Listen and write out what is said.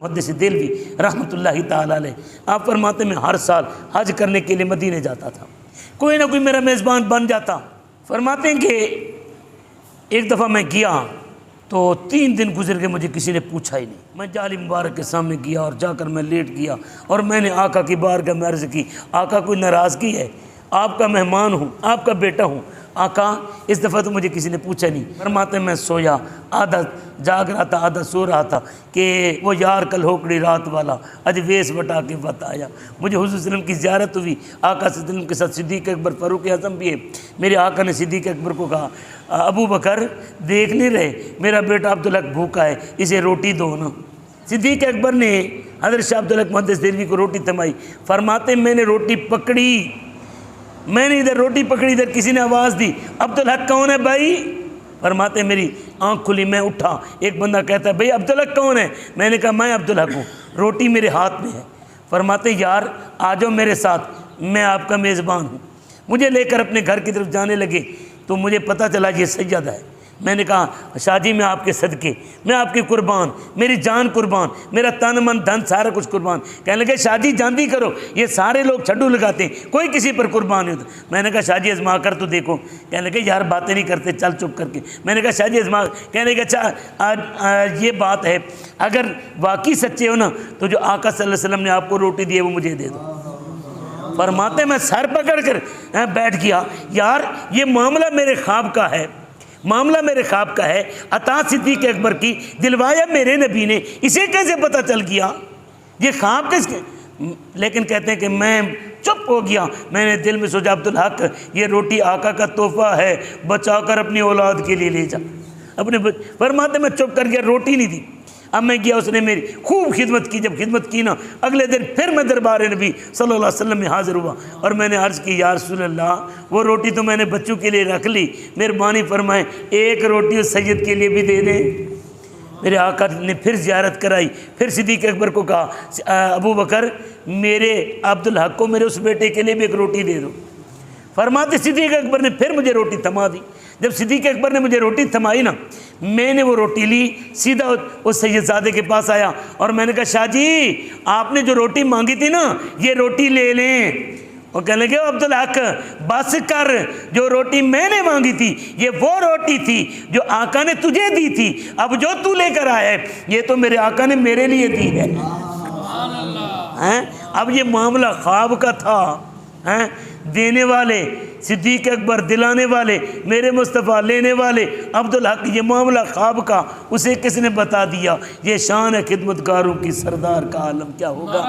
محدث دہلوی رحمۃ اللہ تعالیٰ علیہ، آپ فرماتے میں ہر سال حج کرنے کے لیے مدینے جاتا تھا، کوئی نہ کوئی میرا میزبان بن جاتا۔ فرماتے ہیں کہ ایک دفعہ میں گیا تو 3 دن گزر گئے، مجھے کسی نے پوچھا ہی نہیں۔ میں جعلی مبارک کے سامنے گیا اور جا کر میں لیٹ گیا اور میں نے آقا کی بارگاہ میں عرض کی، آقا کوئی ناراضگی ہے؟ آپ کا مہمان ہوں، آپ کا بیٹا ہوں، آقا اس دفعہ تو مجھے کسی نے پوچھا نہیں۔ فرماتے میں سویا، آدھا جاگ رہا تھا آدھا سو رہا تھا کہ وہ یار کل ہوکڑی رات والا اج ویس بٹا کے وقت آیا۔ مجھے حضور صلی اللہ علیہ وسلم کی زیارت ہوئی، آقا صلی اللہ علیہ وسلم کے ساتھ صدیق اکبر فاروق اعظم بھی ہے۔ میرے آقا نے صدیق اکبر کو کہا، ابو بکر دیکھ نہیں رہے میرا بیٹا عبدالحق بھوکا ہے، اسے روٹی دو نا۔ صدیق اکبر نے حضرت شاہ عبدالحق محدث دہلوی کو روٹی تھمائی۔ فرماتے میں نے روٹی پکڑی، میں نے ادھر روٹی پکڑی، ادھر کسی نے آواز دی، عبدالحق کون ہے بھائی؟ فرماتے میری آنکھ کھلی، میں اٹھا، ایک بندہ کہتا ہے بھائی عبدالحق کون ہے؟ میں نے کہا میں عبدالحق ہوں، روٹی میرے ہاتھ میں ہے۔ فرماتے یار آ جاؤ میرے ساتھ، میں آپ کا میزبان ہوں۔ مجھے لے کر اپنے گھر کی طرف جانے لگے تو مجھے پتہ چلا یہ سید ہے۔ میں نے کہا شاہ جی میں آپ کے صدقے، میں آپ کی قربان، میری جان قربان، میرا تن من دھن سارا کچھ قربان۔ کہنے لگے شاہ جی جاندی کرو، یہ سارے لوگ چھڈو لگاتے ہیں، کوئی کسی پر قربان نہیں ہوتا۔ میں نے کہا شاہ جی ازما کر تو دیکھو۔ کہنے لگے یار باتیں نہیں کرتے، چل چپ کر کے۔ میں نے کہا شاہ جی ازما۔ کہنے لگے اچھا یہ بات ہے، اگر واقعی سچے ہو نا تو جو آقا صلی اللہ علیہ وسلم نے آپ کو روٹی دی ہے وہ مجھے دے دو۔ فرماتے میں سر پکڑ کر بیٹھ گیا، یار یہ معاملہ میرے خواب کا ہے، معاملہ میرے خواب کا ہے، عطا صدیق اکبر کی دلوایا میرے نبی نے، اسے کیسے پتہ چل گیا؟ یہ خواب کس کے؟ لیکن کہتے ہیں کہ میں چپ ہو گیا۔ میں نے دل میں سوچا عبدالحق یہ روٹی آقا کا تحفہ ہے، بچا کر اپنی اولاد کے لیے لے جا اپنے فرماتے میں چپ کر گیا، روٹی نہیں دی۔ اب میں گیا، اس نے میری خوب خدمت کی، جب خدمت کی نا اگلے دن پھر میں دربار نبی صلی اللہ علیہ وسلم میں حاضر ہوا اور میں نے عرض کی یا رسول اللہ وہ روٹی تو میں نے بچوں کے لیے رکھ لی، مہربانی فرمائیں ایک روٹی اس سید کے لیے بھی دے دیں۔ میرے آقا نے پھر زیارت کرائی، پھر صدیق اکبر کو کہا ابو بکر میرے عبدالحق کو میرے اس بیٹے کے لیے بھی ایک روٹی دے دو۔ فرماتے صدیق اکبر نے پھر مجھے روٹی تھما دی۔ جب صدیق اکبر نے مجھے روٹی تھمائی نا، میں نے وہ روٹی لی، سیدھا اس سید زادے کے پاس آیا اور میں نے کہا شاہ جی آپ نے جو روٹی مانگی تھی نا یہ روٹی لے لیں۔ وہ کہنے لگے عبدالحق بس کر، جو روٹی میں نے مانگی تھی یہ وہ روٹی تھی جو آقا نے تجھے دی تھی، اب جو تو لے کر آیا ہے یہ تو میرے آقا نے میرے لیے دی ہے۔ اب یہ معاملہ خواب کا تھا، دینے والے صدیق اکبر، دلانے والے میرے مصطفیٰ، لینے والے عبدالحق، یہ معاملہ خواب کا اسے کس نے بتا دیا؟ یہ شان ہے خدمتگاروں کی، سردار کا عالم کیا ہوگا؟